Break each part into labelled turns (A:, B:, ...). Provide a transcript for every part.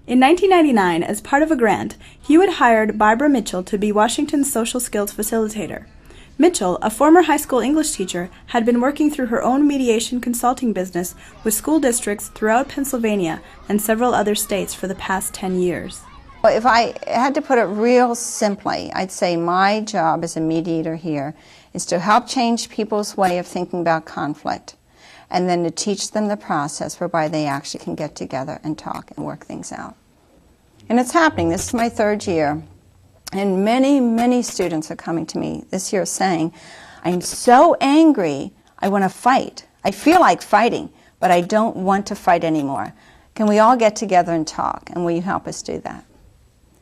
A: In 1999, as part of a grant, Hewitt hired Barbara Mitchell to be Washington's social skills facilitator. Mitchell, a former high school English teacher, had been working through her own mediation consulting business with school districts throughout Pennsylvania and several other states for the past 10 years.
B: Well, if I had to put it real simply, I'd say my job as a mediator here is to help change people's way of thinking about conflict, and then to teach them the process whereby they actually can get together and talk and work things out. And it's happening. This is my third year. And many, many students are coming to me this year saying, I'm so angry, I want to fight. I feel like fighting, but I don't want to fight anymore. Can we all get together and talk? And will you help us do that?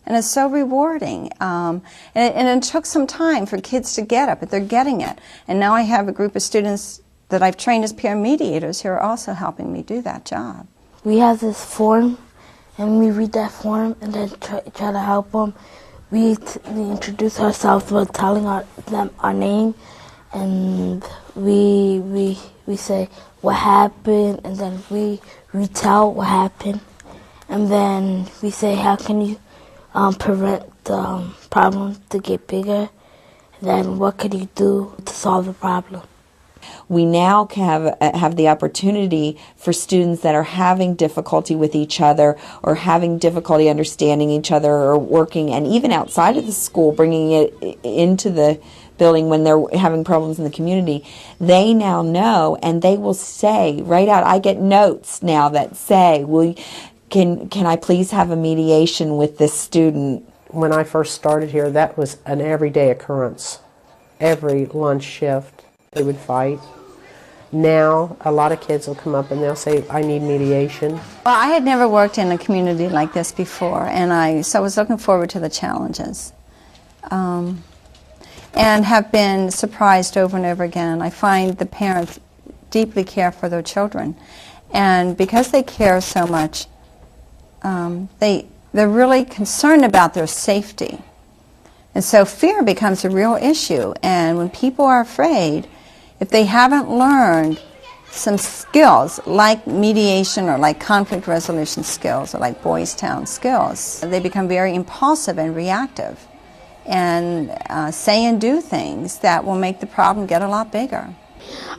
B: And it's so rewarding. And it took some time for kids to get it, but they're getting it. And now I have a group of students that I've trained as peer mediators who are also helping me do that job.
C: We have this form, and we read that form and then try to help them. We introduce ourselves by telling them our name, and we say what happened, and then we retell what happened, and then we say how can you prevent the problem to get bigger, and then what can you do to solve the problem.
D: We now have the opportunity for students that are having difficulty with each other or having difficulty understanding each other or working, and even outside of the school, bringing it into the building when they're having problems in the community. They now know, and they will say right out, I get notes now that say, can I please have a mediation with this student?
E: When I first started here, that was an everyday occurrence. Every lunch shift, they would fight. Now, a lot of kids will come up and they'll say, I need mediation.
B: Well, I had never worked in a community like this before, and so I was looking forward to the challenges. And have been surprised over and over again. I find the parents deeply care for their children. And because they care so much, they're really concerned about their safety. And so fear becomes a real issue. And when people are afraid, if they haven't learned some skills like mediation or like conflict resolution skills or like Boys Town skills, they become very impulsive and reactive and say and do things that will make the problem get a lot bigger.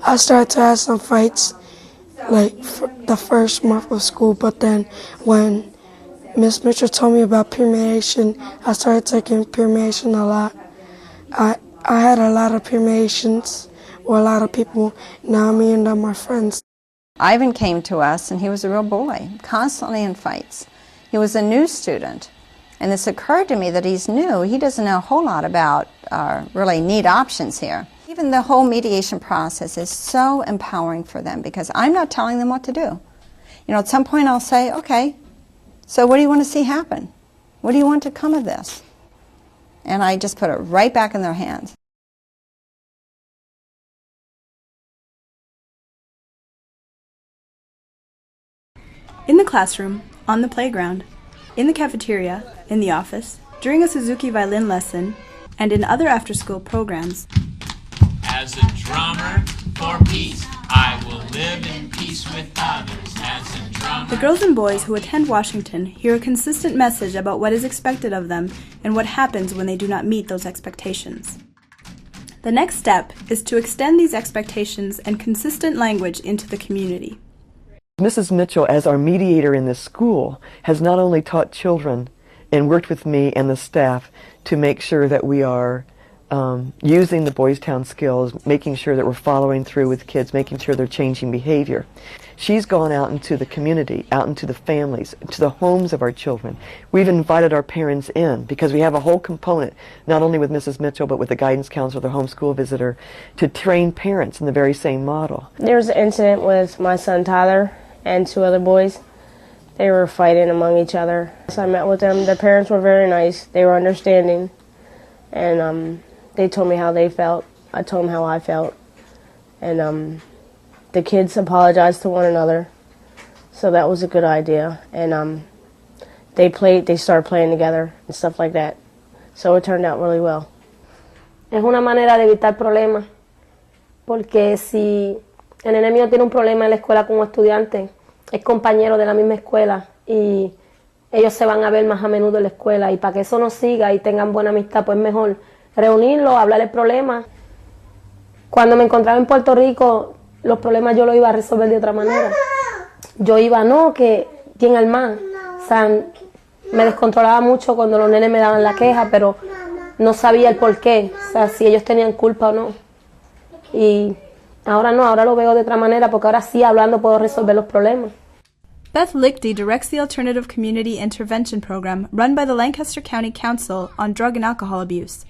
F: I started to have some fights like the first month of school, but then when Miss Mitchell told me about peer mediation, I started taking peer mediation a lot. I had a lot of peer mediations with a lot of people. Now me and them are friends.
B: Ivan came to us and he was a real boy, constantly in fights. He was a new student, and this occurred to me that he's new. He doesn't know a whole lot about really neat options here. Even the whole mediation process is so empowering for them because I'm not telling them what to do. You know, at some point I'll say, okay, so what do you want to see happen? What do you want to come of this? And I just put it right back in their hands.
A: In the classroom, on the playground, in the cafeteria, in the office, during a Suzuki violin lesson, and in other after-school programs.
G: As a drummer for peace, I will live in peace with others. As a drummer.
A: The girls and boys who attend Washington hear a consistent message about what is expected of them and what happens when they do not meet those expectations. The next step is to extend these expectations and consistent language into the community.
H: Mrs. Mitchell, as our mediator in this school, has not only taught children and worked with me and the staff to make sure that we are using the Boys Town skills, making sure that we're following through with kids, making sure they're changing behavior. She's gone out into the community, out into the families, to the homes of our children. We've invited our parents in because we have a whole component, not only with Mrs. Mitchell, but with the guidance counselor, the homeschool visitor, to train parents in the very same model.
I: There was an incident with my son Tyler and two other boys. They were fighting among each other. So I met with them. The parents were very nice. They were understanding. And they told me how they felt. I told them how I felt. And the kids apologized to one another. So that was a good idea. And they started playing together and stuff like that. So it turned out really well.
J: Es una manera de evitar problemas. Porque si el enemigo tiene un problema en la escuela con un estudiante, es compañero de la misma escuela y ellos se van a ver más a menudo en la escuela, y para que eso no siga y tengan buena amistad, pues mejor reunirlos, hablar el problema. Cuando me encontraba en Puerto Rico, los problemas yo los iba a resolver de otra manera. Yo iba, no, que ¿quién al más? O sea, me descontrolaba mucho cuando los nenes me daban la queja, pero no sabía el por qué, o sea, si ellos tenían culpa o no. Y ahora no, ahora lo veo de otra manera, porque ahora sí, hablando puedo resolver los problemas.
A: Beth Lichty directs the Alternative Community Intervention Program run by the Lancaster County Council on Drug and Alcohol Abuse.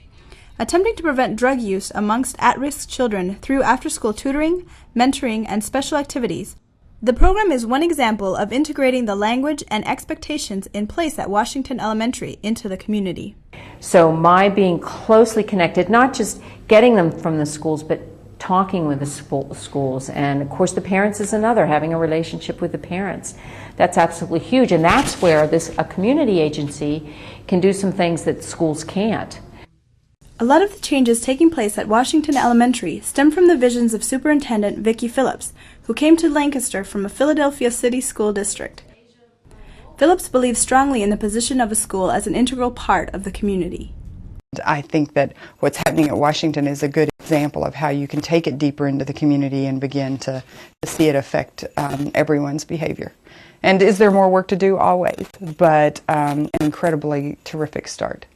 A: Attempting to prevent drug use amongst at-risk children through after-school tutoring, mentoring, and special activities, the program is one example of integrating the language and expectations in place at Washington Elementary into the community.
K: So my being closely connected, not just getting them from the schools, but talking with the schools, and of course the parents is another, having a relationship with the parents. That's absolutely huge, and that's where a community agency can do some things that schools can't.
A: A lot of the changes taking place at Washington Elementary stem from the visions of Superintendent Vicki Phillips, who came to Lancaster from a Philadelphia City School District. Phillips believes strongly in the position of a school as an integral part of the community.
L: I think that what's happening at Washington is a good example of how you can take it deeper into the community and begin to see it affect everyone's behavior. And is there more work to do? Always, but an incredibly terrific start.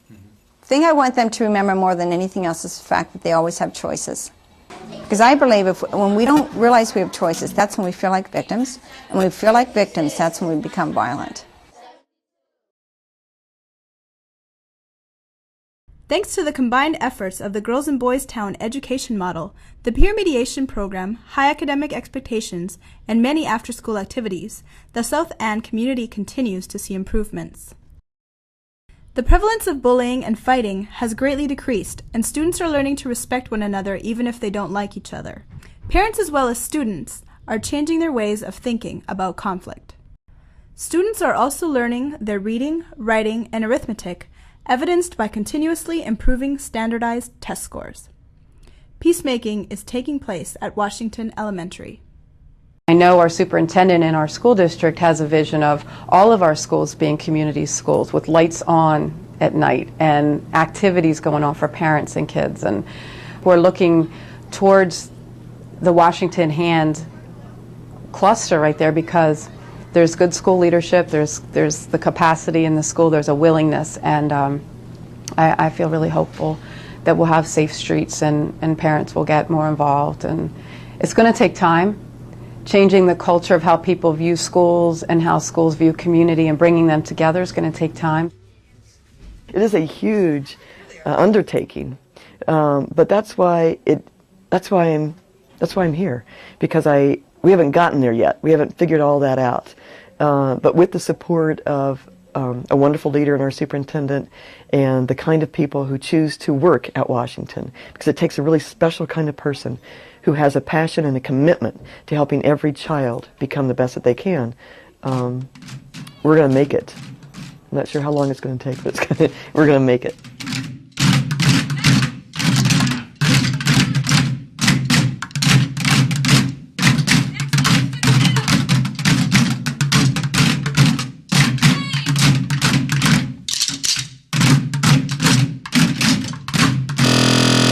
B: The thing I want them to remember more than anything else is the fact that they always have choices. Because I believe when we don't realize we have choices, that's when we feel like victims. And when we feel like victims, that's when we become violent.
A: Thanks to the combined efforts of the Girls and Boys Town education model, the peer mediation program, high academic expectations, and many after-school activities, the South Ann community continues to see improvements. The prevalence of bullying and fighting has greatly decreased, and students are learning to respect one another even if they don't like each other. Parents as well as students are changing their ways of thinking about conflict. Students are also learning their reading, writing, and arithmetic, evidenced by continuously improving standardized test scores. Peacemaking is taking place at Washington Elementary.
M: I know our superintendent in our school district has a vision of all of our schools being community schools with lights on at night and activities going on for parents and kids. And we're looking towards the Washington Hand cluster right there because there's good school leadership, there's the capacity in the school, there's a willingness, and I feel really hopeful that we'll have safe streets and parents will get more involved. And it's going to take time. Changing the culture of how people view schools and how schools view community and bringing them together is going to take time.
H: It is a huge undertaking, but that's why I'm here, because we haven't gotten there yet. We haven't figured all that out. But with the support of a wonderful leader in our superintendent and the kind of people who choose to work at Washington, because it takes a really special kind of person who has a passion and a commitment to helping every child become the best that they can, we're going to make it. I'm not sure how long it's going to take, but we're going to make it.